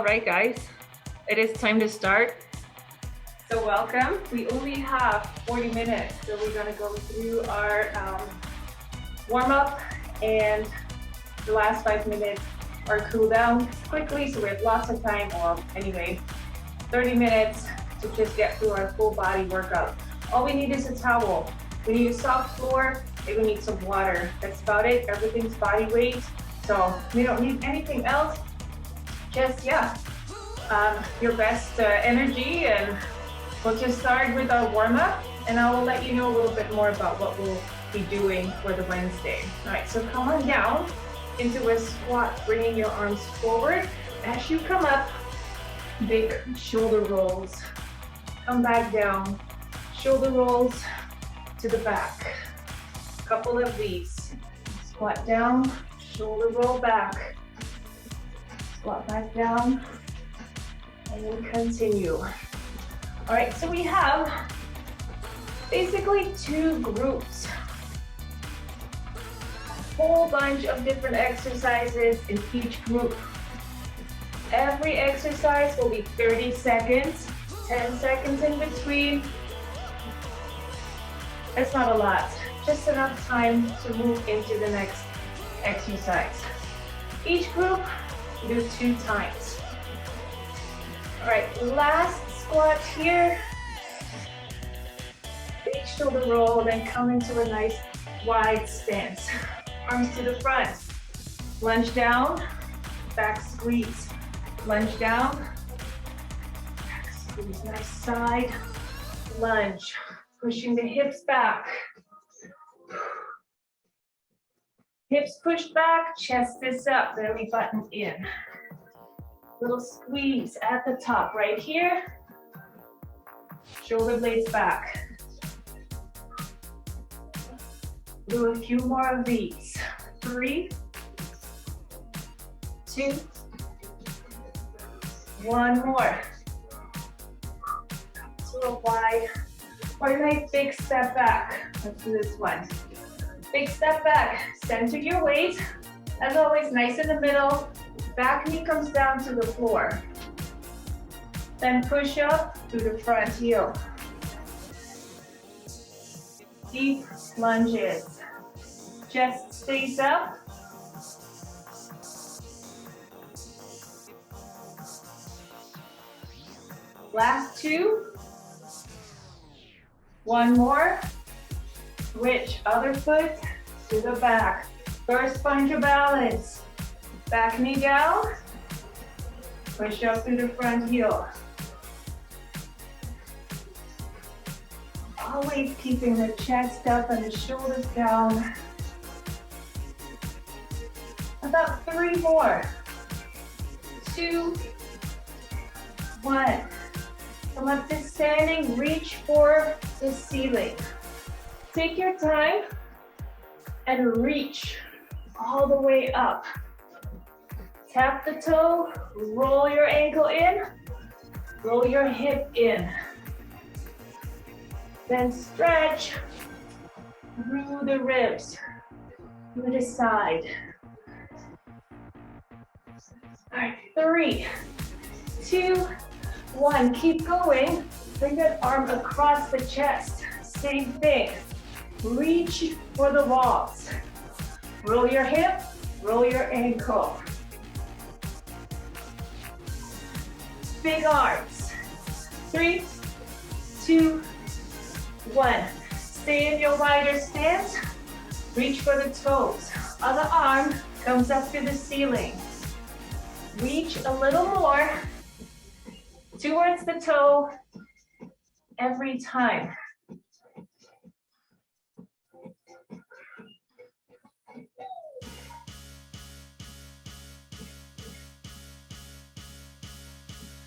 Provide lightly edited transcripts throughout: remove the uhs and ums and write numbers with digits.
All right, guys, it is time to start. So welcome. We only have 40 minutes, so we're gonna go through our warm-up and the last 5 minutes are cool down quickly, so we have lots of time, or anyway, 30 minutes to just get through our full body workout. All we need is a towel. We need a soft floor, and we need some water. That's about it. Everything's body weight, so we don't need anything else. Just, your best energy, and we'll just start with our warm-up, and I will let you know a little bit more about what we'll be doing for the Wednesday. All right, so come on down into a squat, bringing your arms forward. As you come up, big shoulder rolls. Come back down, shoulder rolls to the back. A couple of these. Squat down, shoulder roll back. Squat back down, and we'll continue. All right, so we have basically 2 groups. A whole bunch of different exercises in each group. Every exercise will be 30 seconds, 10 seconds in between. That's not a lot, just enough time to move into the next exercise. Each group, do 2 times. All right, last squat here. Big shoulder roll, then come into a nice wide stance. Arms to the front. Lunge down, back squeeze. Lunge down, back squeeze. Nice side lunge. Pushing the hips back. Hips pushed back, chest is up, belly button in. Little squeeze at the top right here. Shoulder blades back. Do a few more of these. 3, 2, 1 more. A little wide. Or a nice big step back. Let's do this one. Big step back, center your weight. As always, nice in the middle. Back knee comes down to the floor. Then push up through the front heel. Deep lunges. Chest stays up. Last 2. 1 more. Switch other foot to the back. First, find your balance. Back knee down. Push up through the front heel. Always keeping the chest up and the shoulders down. About 3 more. 2, 1. Come up to standing, reach for the ceiling. Take your time and reach all the way up. Tap the toe, roll your ankle in, roll your hip in. Then stretch through the ribs, to the side. All right, 3, 2, 1. Keep going. Bring that arm across the chest. Same thing. Reach for the walls. Roll your hip, roll your ankle. Big arms. 3, 2, 1. Stay in your wider stance. Reach for the toes. Other arm comes up to the ceiling. Reach a little more towards the toe every time.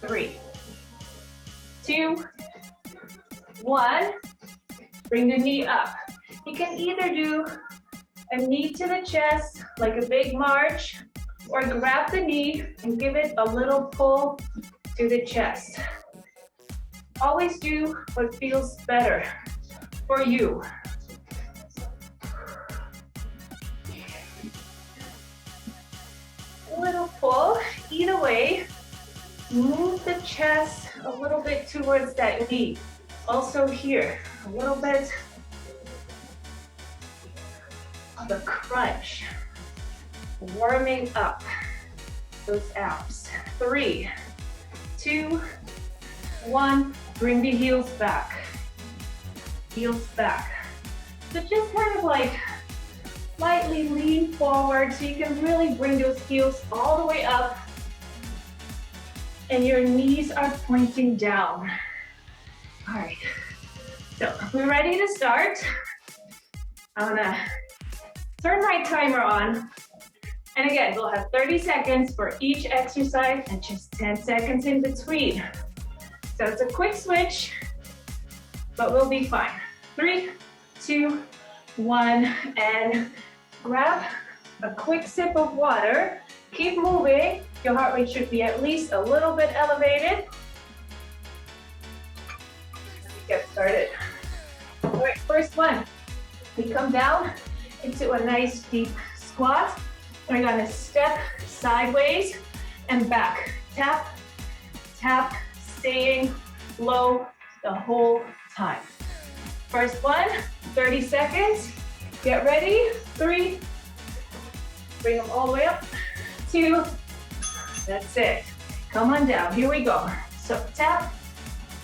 Three, 2, 1. Bring the knee up. You can either do a knee to the chest, like a big march, or grab the knee and give it a little pull to the chest. Always do what feels better for you. Little pull, either way. Move the chest a little bit towards that knee. Also here, a little bit of a crunch. Warming up those abs. 3, 2, 1. Bring the heels back. Heels back. So just kind of like lightly lean forward so you can really bring those heels all the way up and your knees are pointing down. All right, so we're ready to start. I'm gonna turn my timer on. And again, we'll have 30 seconds for each exercise and just 10 seconds in between. So it's a quick switch, but we'll be fine. 3, 2, 1, and grab a quick sip of water. Keep moving. Your heart rate should be at least a little bit elevated. Let's get started. All right, first one. We come down into a nice deep squat. We're gonna step sideways and back. Tap, tap, staying low the whole time. First one, 30 seconds. Get ready. 3, bring them all the way up. 2, that's it. Come on down, here we go. So tap,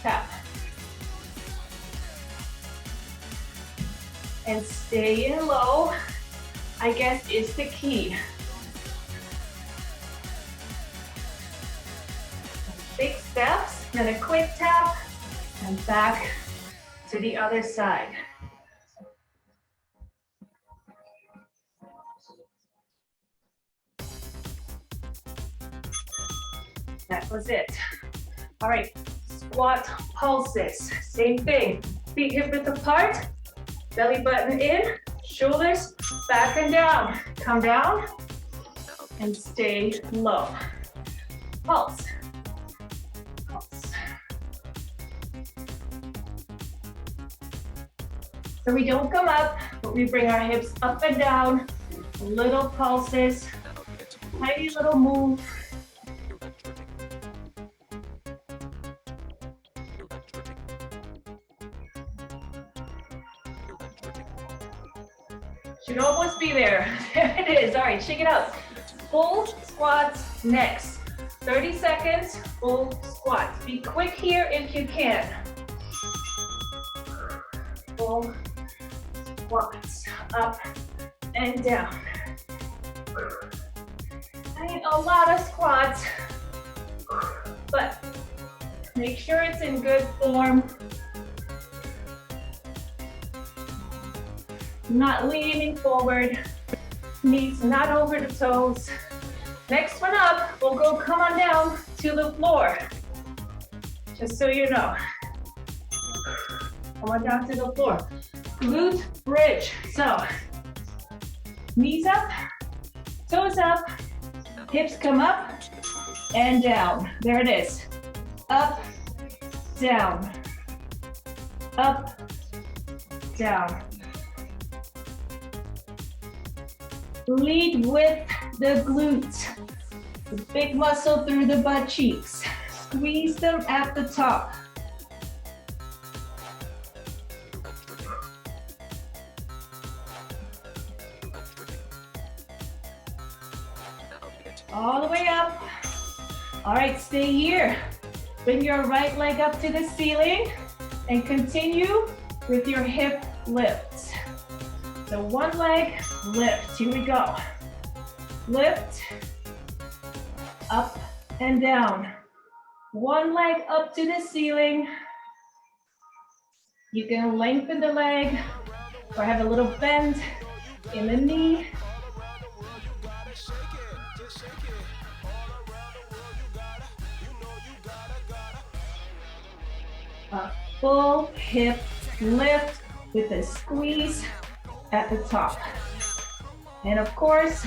tap. And staying low, I guess, is the key. Big steps, then a quick tap, and back to the other side. That was it. All right, squat pulses. Same thing. Feet hip width apart, belly button in, shoulders back and down. Come down and stay low. Pulse. Pulse. So we don't come up, but we bring our hips up and down. Little pulses, tiny little move. Should almost be there. There it is. All right, shake it out. Full squats next. 30 seconds, full squats. Be quick here if you can. Full squats, up and down. I need a lot of squats, but make sure it's in good form. Not leaning forward, knees not over the toes. Next one up, we'll go come on down to the floor. Just so you know. Come on down to the floor. Glute bridge. So, knees up, toes up, hips come up and down. There it is. Up, down, up, down. Lead with the glutes. The big muscle through the butt cheeks. Squeeze them at the top. All the way up. All right, stay here. Bring your right leg up to the ceiling and continue with your hip lifts. So one leg, lift. Here we go. Lift, up and down. One leg up to the ceiling. You can lengthen the leg or have a little bend in the knee. A full hip lift with a squeeze at the top. And of course,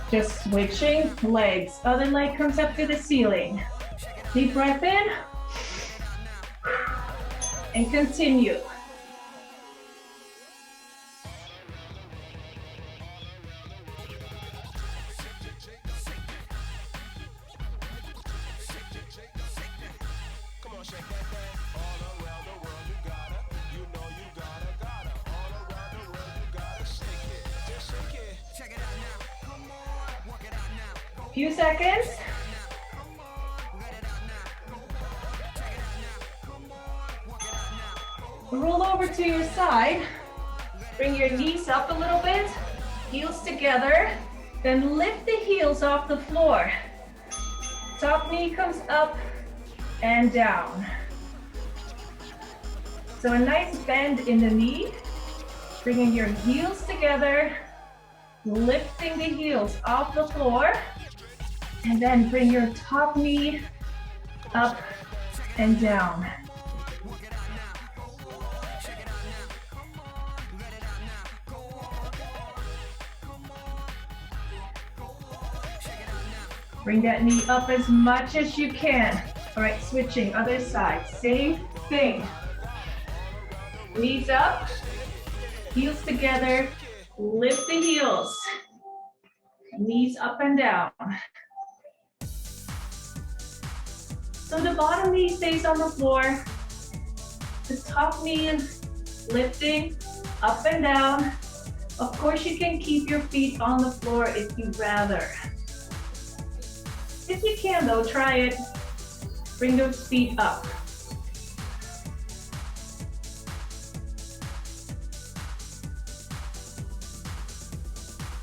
just switching legs. Other leg comes up to the ceiling. Deep breath in and continue. Few seconds. Roll over to your side. Bring your knees up a little bit. Heels together. Then lift the heels off the floor. Top knee comes up and down. So a nice bend in the knee. Bringing your heels together. Lifting the heels off the floor. And then bring your top knee up and down. Bring that knee up as much as you can. All right, switching, other side. Same thing. Knees up, heels together, lift the heels. Knees up and down. So the bottom knee stays on the floor. The top knee is lifting up and down. Of course, you can keep your feet on the floor if you'd rather. If you can though, try it. Bring those feet up.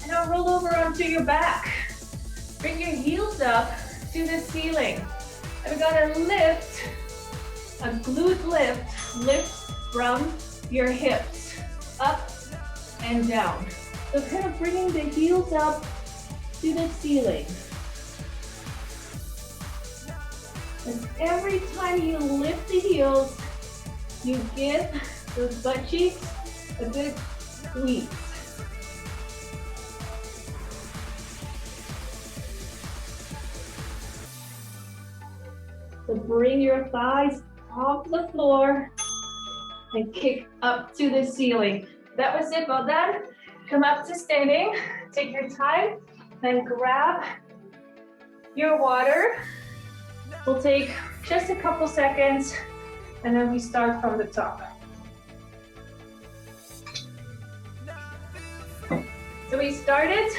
And now roll over onto your back. Bring your heels up to the ceiling. And we're gonna lift, a glute lift. Lift from your hips, up and down. So kind of bringing the heels up to the ceiling. And every time you lift the heels, you give those butt cheeks a good squeeze. So bring your thighs off the floor and kick up to the ceiling. That was it, well done. Come up to standing, take your time, then grab your water. We'll take just a couple seconds and then we start from the top. So we started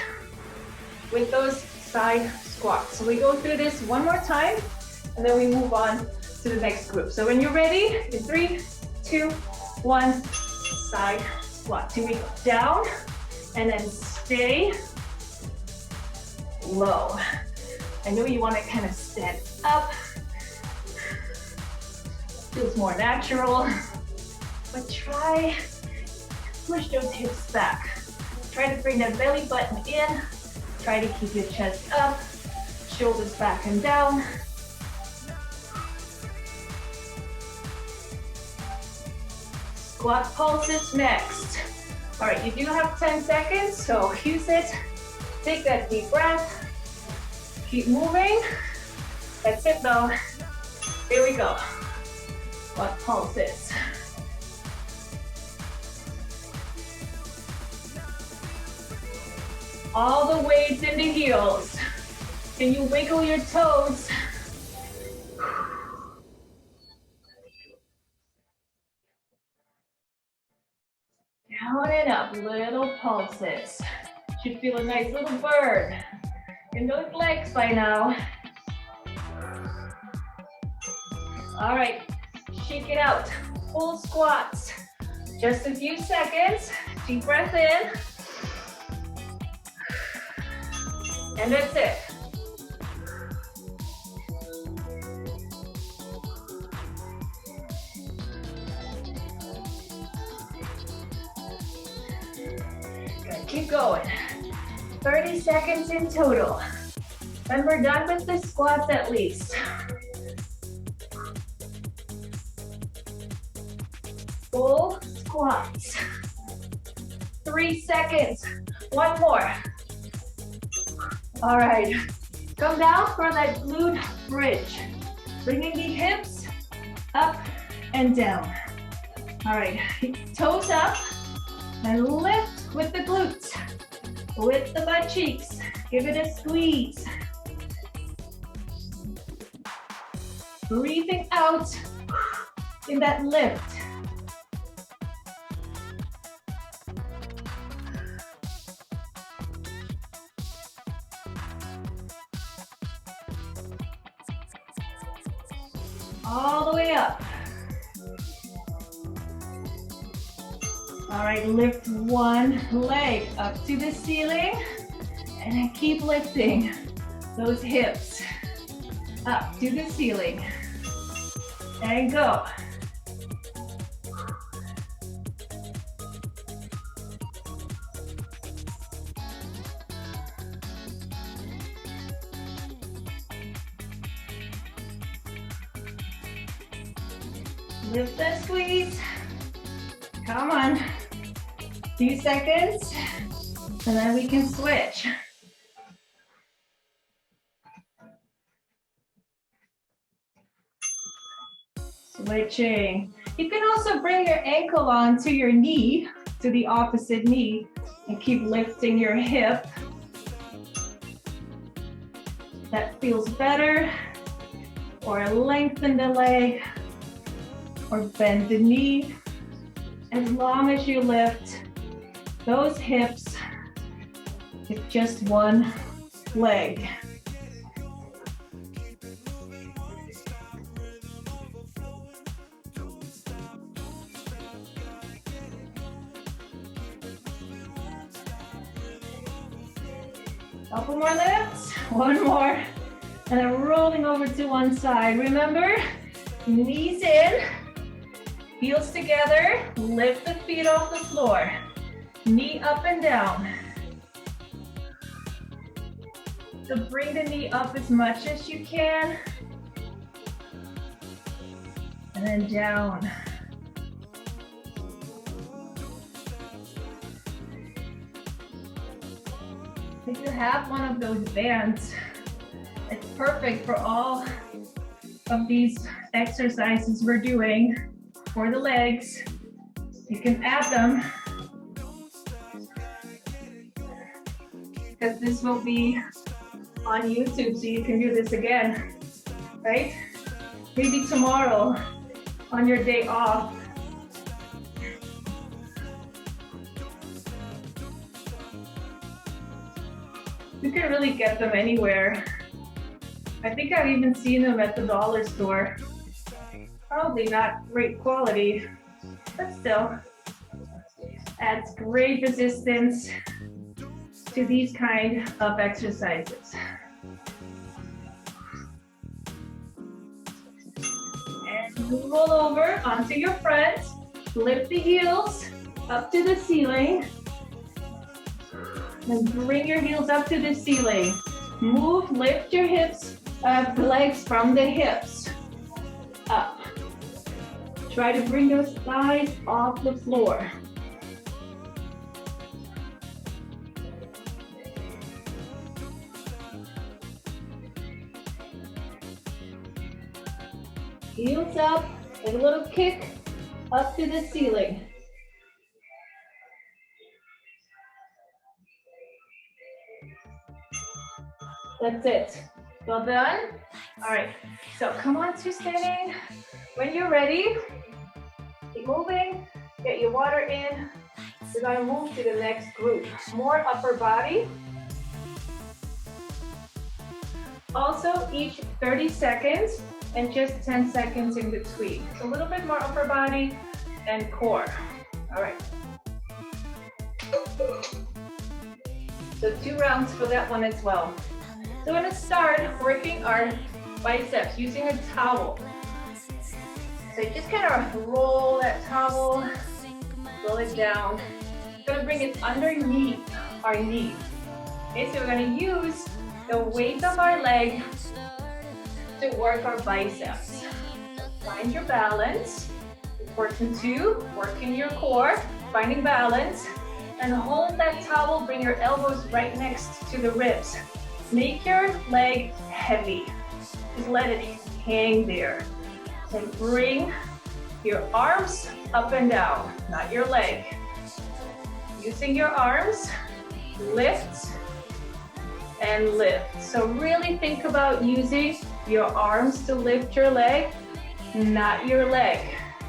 with those side squats. So we go through this one more time and then we move on to the next group. So when you're ready, in 3, 2, 1, side squat. Here we go, down and then stay low. I know you want to kind of stand up. Feels more natural, but try push those hips back. Try to bring that belly button in. Try to keep your chest up, shoulders back and down. Squat pulses next. All right, you do have 10 seconds, so use it. Take that deep breath. Keep moving. That's it though. Here we go. Squat pulses. All the weights in the heels. Can you wiggle your toes? Down and up, little pulses. Should feel a nice little bird in those legs by now. All right, shake it out. Full squats. Just a few seconds. Deep breath in. And that's it. Good, keep going. 30 seconds in total. Then we're done with the squats at least. Full squats. 3 seconds. One more. All right. Come down for that glute bridge. Bringing the hips up and down. All right. Toes up and lift with the glutes. With the butt cheeks. Give it a squeeze. Breathing out. in that lift. All the way up. All right, lift one leg up to the ceiling and then keep lifting those hips up to the ceiling. And go. Lift and squeeze. Come on. 2 seconds. And then we can switch. Switching. You can also bring your ankle onto your knee, to the opposite knee, and keep lifting your hip. That feels better. Or lengthen the leg, or bend the knee. As long as you lift those hips with just one leg. Couple more lifts, one more, and then rolling over to one side. Remember, knees in, heels together, lift the feet off the floor, knee up and down. So bring the knee up as much as you can, and then down. If you have one of those bands, it's perfect for all of these exercises we're doing for the legs. You can add them because this will be on YouTube, so you can do this again, right? Maybe tomorrow on your day off. You can really get them anywhere. I think I've even seen them at the dollar store. Probably not great quality, but still adds great resistance to these kind of exercises. And roll over onto your front, lift the heels up to the ceiling, and bring your heels up to the ceiling. Move, lift your hips, legs from the hips up. Try to bring those thighs off the floor. Heels up, and a little kick up to the ceiling. That's it. Well done. All right, so come on to standing. When you're ready, keep moving, get your water in. We're gonna move to the next group. More upper body. Also, each 30 seconds and just 10 seconds in between. So a little bit more upper body and core. All right. So 2 rounds for that one as well. So we're gonna start working our biceps using a towel. So just kind of roll that towel, roll it down. We're gonna bring it underneath our knee. Okay, so we're gonna use the weight of our leg to work our biceps. Find your balance. Important too, working your core, finding balance, and hold that towel, bring your elbows right next to the ribs. Make your leg heavy. Just let it hang there. So bring your arms up and down, not your leg. Using your arms, lift and lift. So really think about using your arms to lift your leg, not your leg.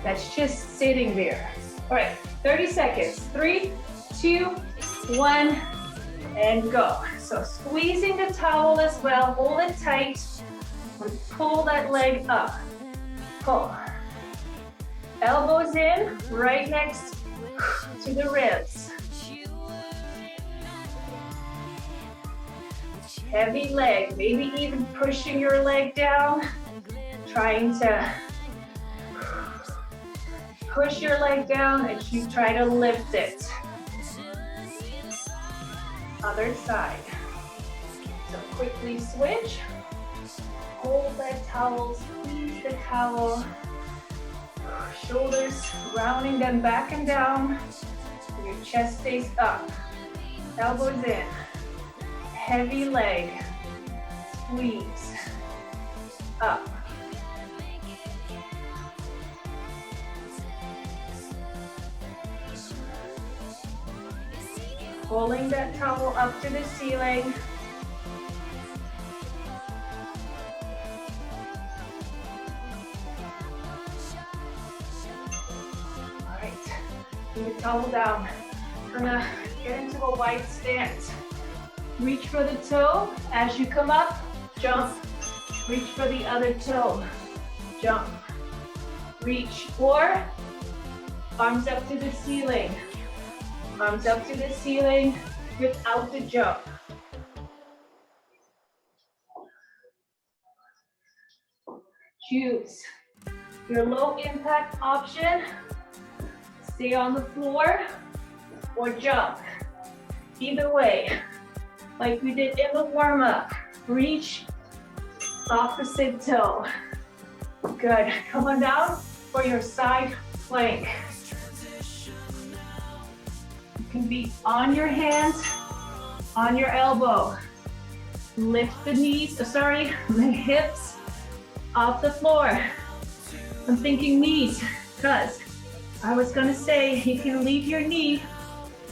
that's just sitting there. All right, 30 seconds. 3, 2, 1, and go. So squeezing the towel as well, hold it tight, and pull that leg up. Pull. Elbows in, right next to the ribs. Heavy leg, maybe even pushing your leg down, trying to push your leg down as you try to lift it. Other side. So quickly switch. Hold that towel, squeeze the towel. Shoulders, rounding them back and down. Your chest stays up. Elbows in. Heavy leg. Squeeze. Up. Pulling that towel up to the ceiling. All right, bring the towel down. We're gonna get into a wide stance. Reach for the toe. As you come up, jump. Reach for the other toe. Jump. Reach, or arms up to the ceiling. Arms up to the ceiling without the jump. Choose your low impact option. Stay on the floor or jump. Either way, like we did in the warm up. Reach, opposite toe. Good. Come on down for your side plank. You can be on your hands, on your elbow. Lift the knees, the hips off the floor. I'm thinking knees, because I was gonna say you can leave your knee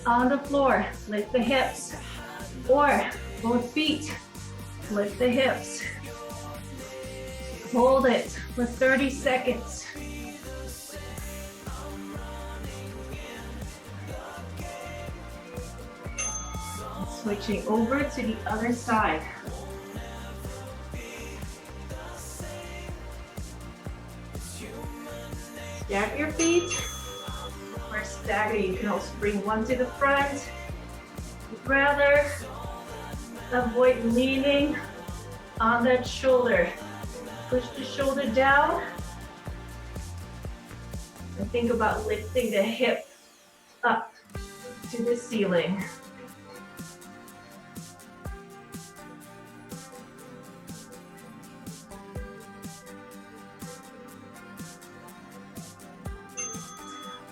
on the floor. Lift the hips, or both feet, lift the hips. Hold it for 30 seconds. Switching over to the other side. Stagger your feet, or stagger. You can also bring one to the front. If you'd rather avoid leaning on that shoulder. Push the shoulder down. And think about lifting the hip up to the ceiling.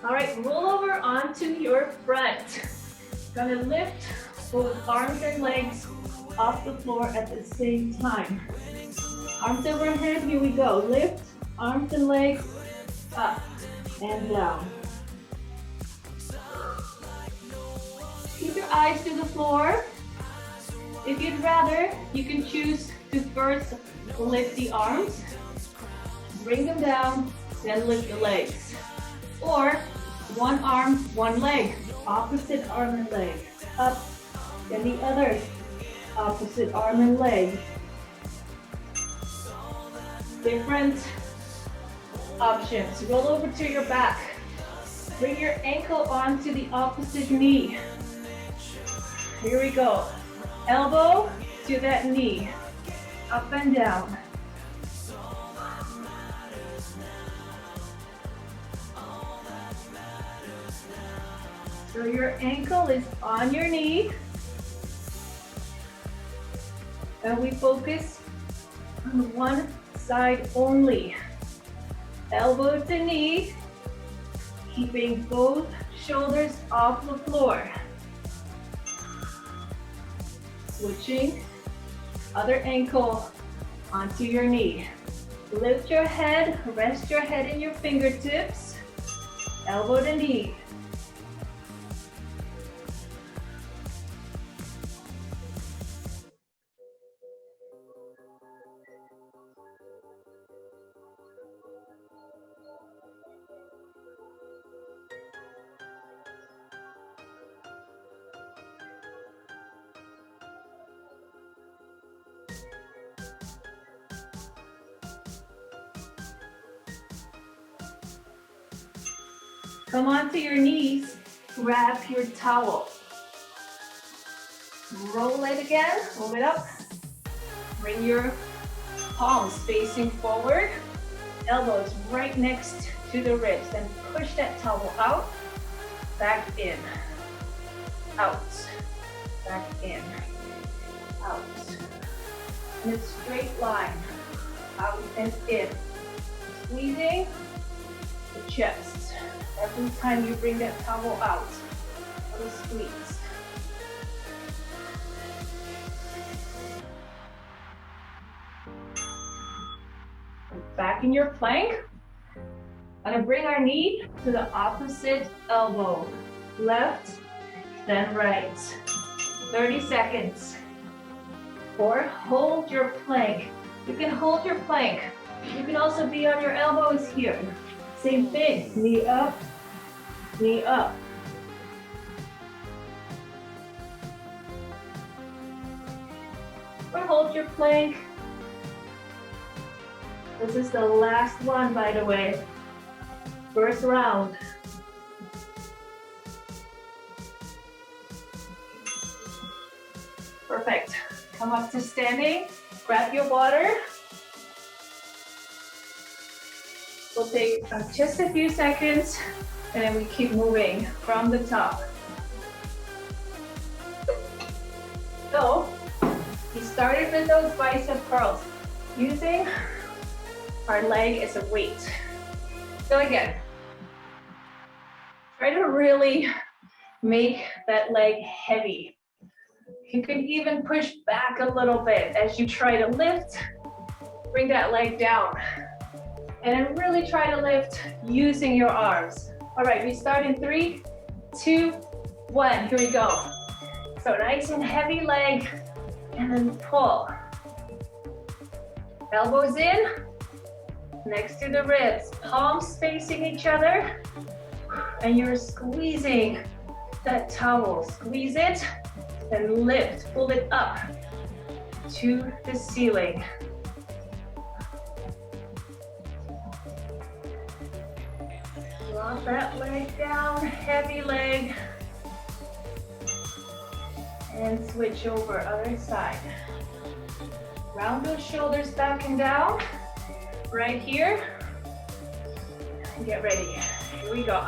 All right, roll over onto your front. Gonna lift both arms and legs off the floor at the same time. Arms overhead, here we go. Lift, arms and legs up and down. Keep your eyes to the floor. If you'd rather, you can choose to first lift the arms, bring them down, then lift the legs. Or one arm, one leg, opposite arm and leg. Up, then the other, opposite arm and leg. Different options. Roll over to your back. Bring your ankle onto the opposite knee. Here we go. Elbow to that knee. Up and down. So your ankle is on your knee. And we focus on one side only. Elbow to knee, keeping both shoulders off the floor. Switching, other ankle onto your knee. Lift your head, rest your head in your fingertips, elbow to knee. Come onto your knees, grab your towel. Roll it again, roll it up. Bring your palms facing forward, elbows right next to the ribs. Then push that towel out, back in, out, back in, out. In a straight line, out and in. Squeezing the chest. Every time you bring that towel out, a little squeeze. Back in your plank. I'm gonna bring our knee to the opposite elbow. Left, then right. 30 seconds. Or hold your plank. You can hold your plank. You can also be on your elbows here. Same thing, knee up, knee up. Or hold your plank. This is the last one, by the way. First round. Perfect. Come up to standing. Grab your water. We'll take just a few seconds and then we keep moving from the top. So, we started with those bicep curls using our leg as a weight. So again, try to really make that leg heavy. You can even push back a little bit as you try to lift. Bring that leg down. And then really try to lift using your arms. All right, we start in 3, 2, 1. Here we go. So nice and heavy leg, and then pull. Elbows in, next to the ribs. Palms facing each other. And you're squeezing that towel. Squeeze it, then lift. Pull it up to the ceiling. Drop that leg down, heavy leg. And switch over, other side. Round those shoulders back and down. Right here. And get ready. Here we go.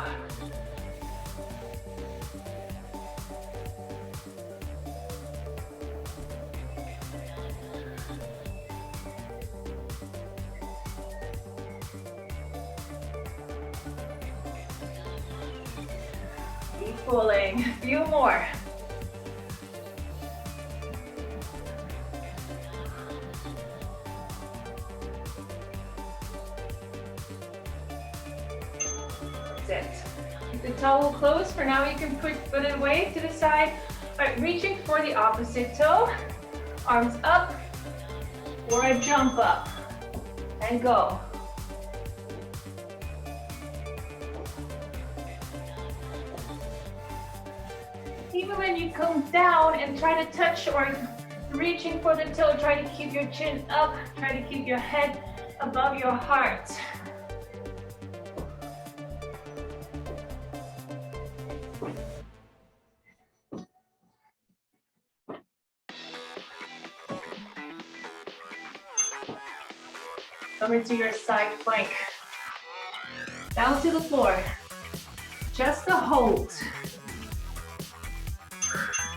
Keep pulling. A few more. That's it. Keep the towel closed. For now, you can put it away to the side. All right, reaching for the opposite toe. Arms up, or a jump up, and go. Even when you come down and try to touch or reaching for the toe, try to keep your chin up, try to keep your head above your heart. Come into your side plank. Down to the floor. Just a hold.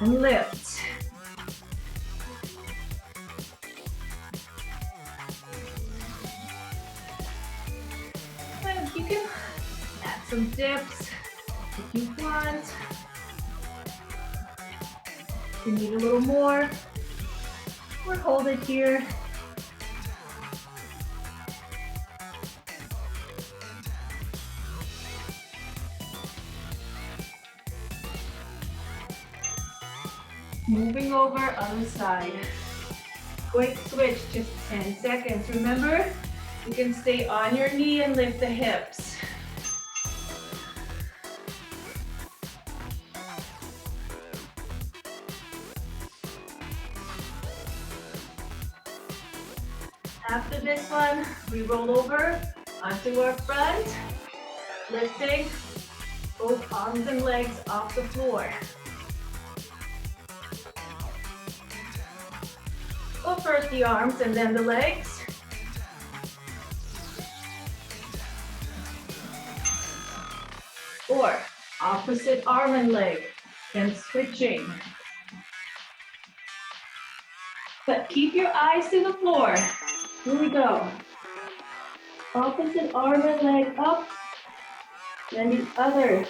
And lift. And you can add some dips if you want. If you need a little more, or hold it here. Moving over, other side. Quick switch, just 10 seconds. Remember, you can stay on your knee and lift the hips. After this one, we roll over onto our front, lifting Both arms and legs off the floor. Go first the arms and then the legs. Or opposite arm and leg and switching. But keep your eyes to the floor. Here we go. Opposite arm and leg up, then the other.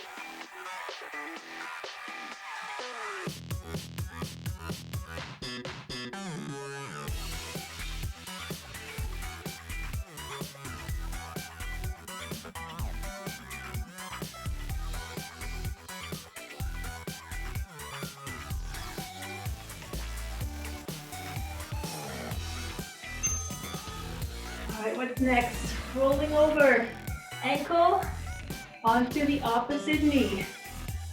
All right, what's next? Rolling over, ankle onto the opposite knee.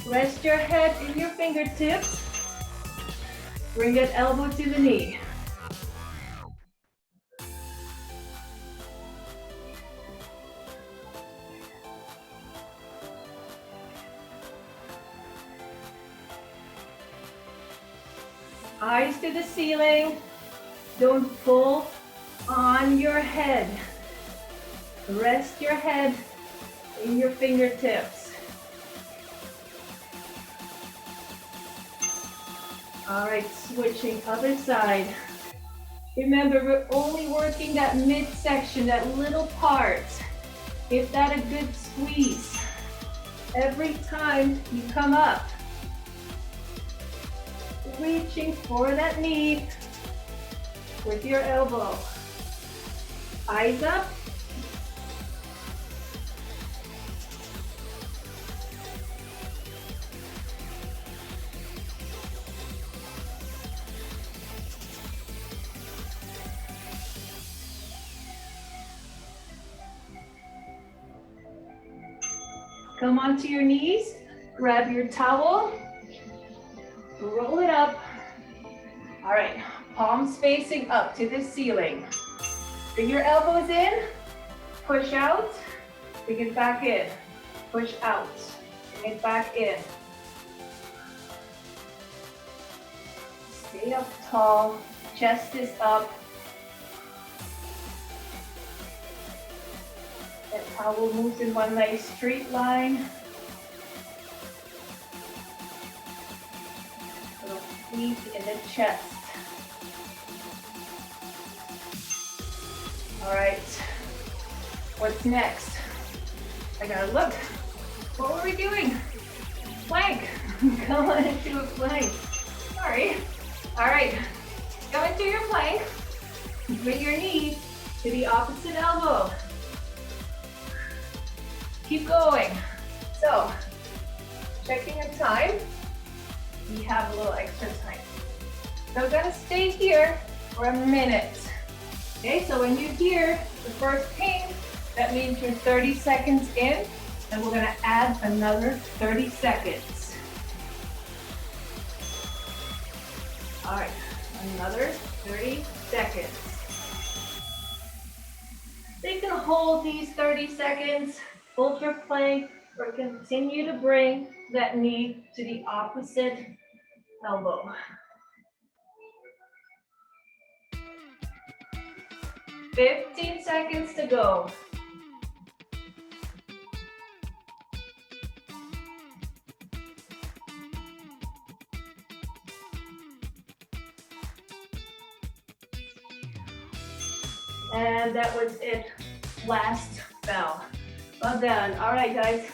Rest your head in your fingertips. Bring that elbow to the knee. Eyes to the ceiling. Don't pull on your head. Rest your head in your fingertips. All right, switching other side. Remember, we're only working that midsection, that little part. Give that a good squeeze. Every time you come up, reaching for that knee with your elbow. Eyes up. Come onto your knees, grab your towel, roll it up. All right, palms facing up to the ceiling. Bring your elbows in, push out, bring it back in, push out, bring it back in. Stay up tall, chest is up. That towel moves in one nice straight line. Little squeeze in the chest. All right, what's next? I gotta look. What were we doing? Plank. Come on into a plank. Sorry. All right, go into your plank. Bring your knee to the opposite elbow. Keep going. So, checking the time. We have a little extra time. So we're gonna stay here for a minute. Okay, so when you hear the first ping, that means you're 30 seconds in, and we're gonna add another 30 seconds. All right, another 30 seconds. So you can hold these 30 seconds, hold your plank, or continue to bring that knee to the opposite elbow. 15 seconds to go. And that was it. Last bell. Well done. All right, guys.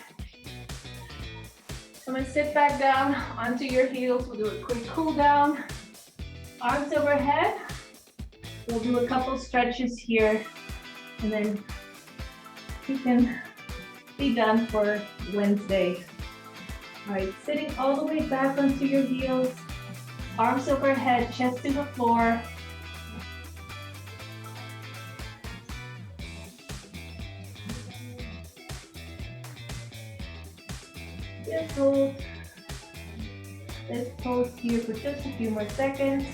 I'm gonna sit back down onto your heels. We'll do a quick cool down. Arms overhead. We'll do a couple stretches here, and then we can be done for Wednesday. All right, sitting all the way back onto your heels. Arms overhead, chest to the floor. Just hold this pose here for just a few more seconds.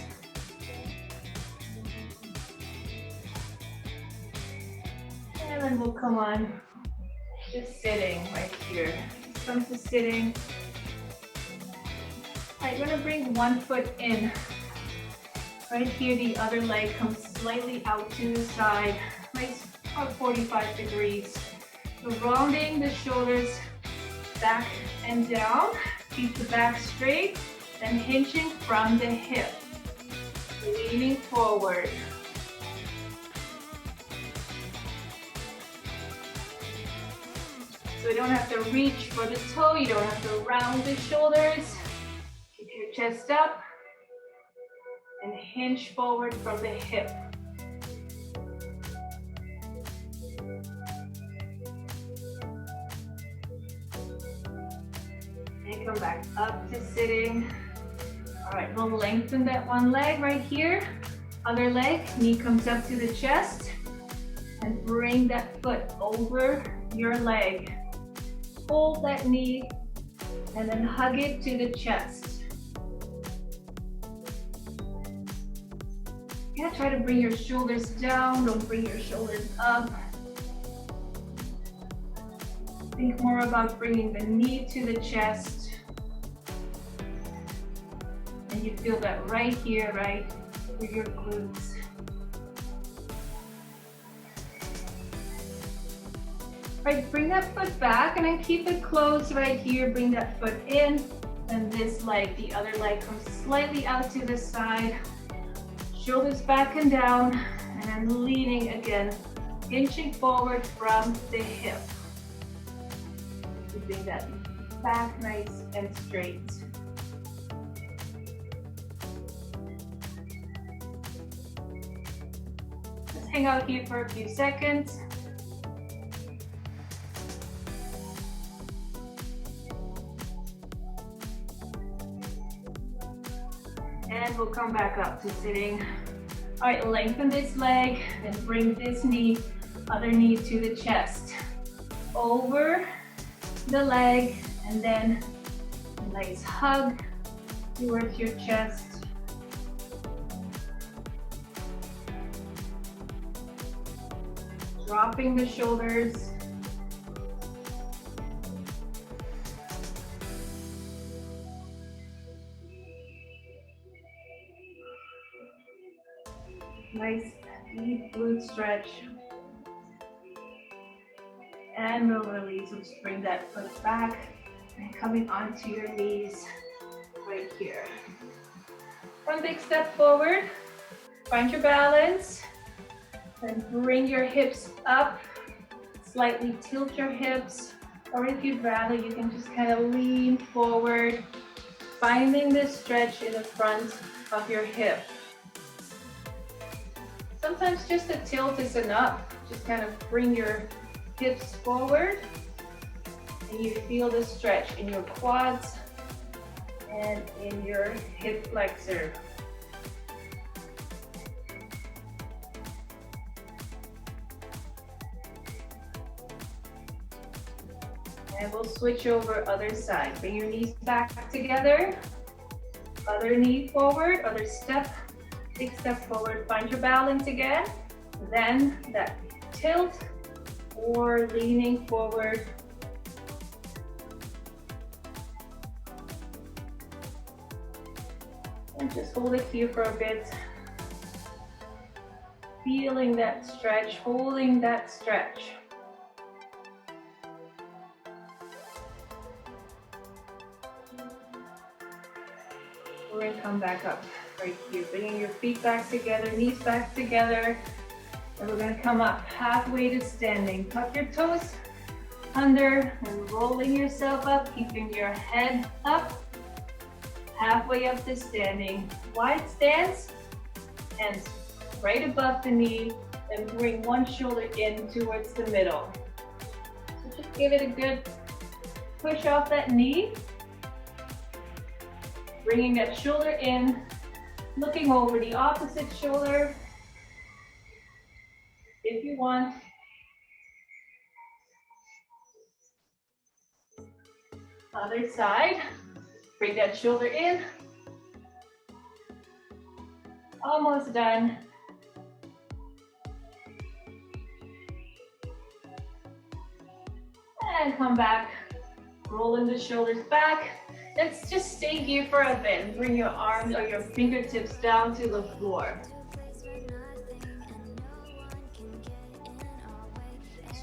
And then we'll come on, just sitting right here. Come to sitting. All right, you're gonna bring one foot in. Right here, the other leg comes slightly out to the side, nice about 45 degrees. So rounding the shoulders back and down. Keep the back straight and hinging from the hip. Leaning forward. So you don't have to reach for the toe, you don't have to round the shoulders. Keep your chest up and hinge forward from the hip. And come back up to sitting. All right, we'll lengthen that one leg right here. Other leg, knee comes up to the chest. And bring that foot over your leg. Hold that knee and then hug it to the chest. Yeah, try to bring your shoulders down, don't bring your shoulders up. Think more about bringing the knee to the chest. And you feel that right here, right through your glutes. Right, bring that foot back and then keep it closed right here. Bring that foot in and this leg, the other leg comes slightly out to the side. Shoulders back and down and then leaning again, inching forward from the hip. Keeping that back nice and straight. Let's hang out here for a few seconds. And we'll come back up to sitting. All right, lengthen this leg and bring this knee, other knee to the chest. Over the leg and then a nice hug towards your chest. Dropping the shoulders. Nice deep glute stretch. And we'll release, we'll just bring that foot back and coming onto your knees right here. One big step forward, find your balance, then bring your hips up, slightly tilt your hips, or if you'd rather, you can just kind of lean forward, finding this stretch in the front of your hip. Sometimes just a tilt is enough. Just kind of bring your hips forward and you feel the stretch in your quads and in your hip flexor. And we'll switch over other side. Bring your knees back together. Other knee forward, other step. Big step forward, find your balance again. Then that tilt or leaning forward. And just hold it here for a bit. Feeling that stretch, holding that stretch. We're going to come back up right here, bringing your feet back together, knees back together, and we're going to come up halfway to standing. Tuck your toes under and rolling yourself up, keeping your head up, halfway up to standing. Wide stance, hands right above the knee, and bring one shoulder in towards the middle. So just give it a good push off that knee. Bringing that shoulder in, looking over the opposite shoulder if you want. Other side, bring that shoulder in. Almost done. And come back Rolling the shoulders back. Let's just stay here for a bit. Bring your arms or your fingertips down to the floor.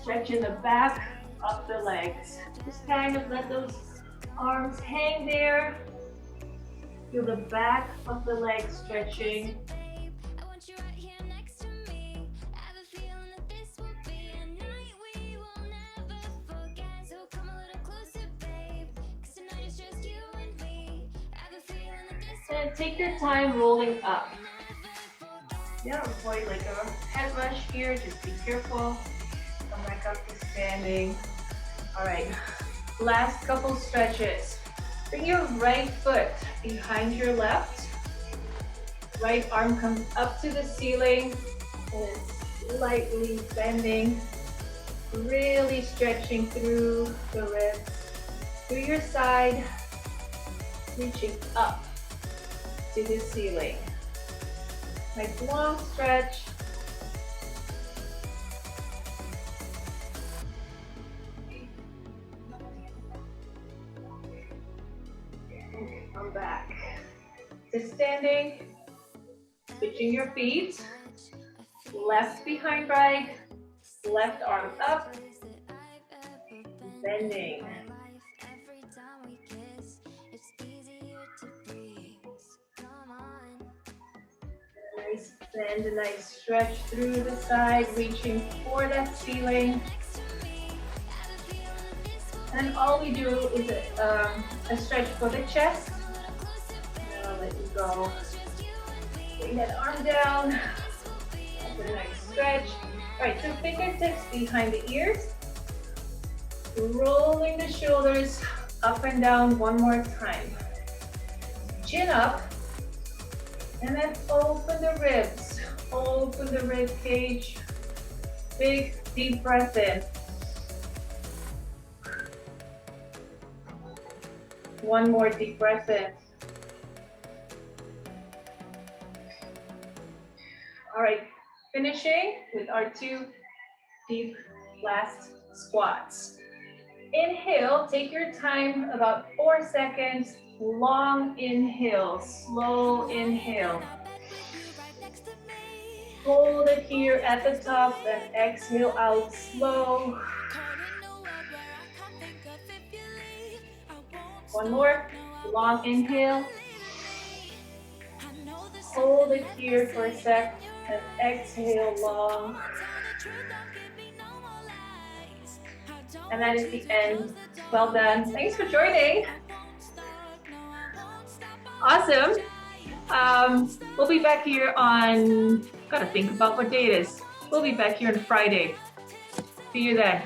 Stretch in the back of the legs. Just kind of let those arms hang there. Feel the back of the legs stretching. And take your time rolling up. Yeah, avoid like a head rush here. Just be careful. Come back up to standing. All right, last couple stretches. Bring your right foot behind your left. Right arm comes up to the ceiling and slightly bending. Really stretching through the ribs, through your side, reaching up to the ceiling. Nice long stretch. And come back to standing, switching your feet, left behind right, left arm up, bending. Nice bend, a nice stretch through the side, reaching for that ceiling. And all we do is a stretch for the chest. And I'll let you go. Bring that arm down. That's a nice stretch. All right, so fingertips behind the ears. Rolling the shoulders up and down one more time. Chin up. And then open the ribs. Open the rib cage. Big, deep breath in. One more deep breath in. All right, finishing with our 2 deep last squats. Inhale, take your time, about 4 seconds. Long inhale, slow inhale. Hold it here at the top, then exhale out slow. One more, long inhale. Hold it here for a sec, and exhale long. And that is the end. Well done. Thanks for joining. Awesome. We'll be back here on, gotta think about what day it is. We'll be back here on Friday. See you then.